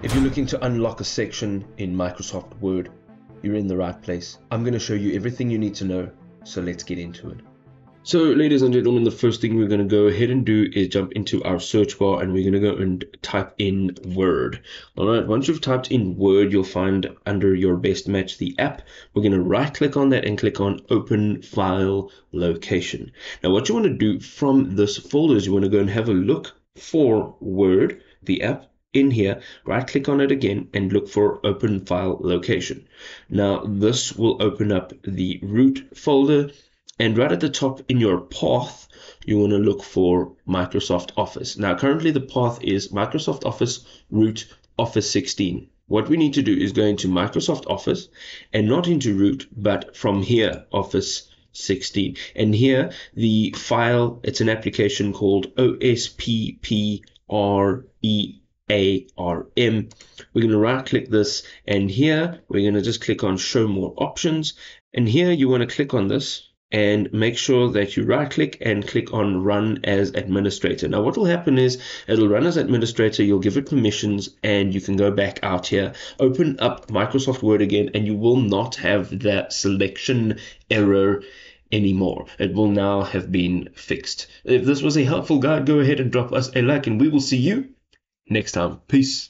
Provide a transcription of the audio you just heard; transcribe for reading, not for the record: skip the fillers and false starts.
If you're looking to unlock a section in Microsoft Word, you're in the right place. I'm going to show you everything you need to know, so let's get into it. So ladies and gentlemen, the first thing we're going to go ahead and do is jump into our search bar and we're going to go and type in Word. Alright, once you've typed in Word, you'll find under your best match the app. We're going to right click on that and click on Open File Location. Now what you want to do from this folder is you want to go and have a look for Word, the app, in here, right click on it again and look for Open File Location. Now this will open up the root folder. And right at the top in your path, you want to look for Microsoft Office. Now, currently the path is Microsoft Office root Office 16. What we need to do is go into Microsoft Office and not into root, but from here, Office 16. And here, the file, it's an application called OSPPREARM. We're going to right click this, and here we're going to just click on Show More Options. And here you want to click on this and make sure that you right click and click on Run as Administrator. Now what will happen is it'll run as administrator, you'll give it permissions, and you can go back out here, open up Microsoft Word again, and you will not have that selection error anymore. It will now have been fixed. If this was a helpful guide, go ahead and drop us a like, and we will see you next time. Peace.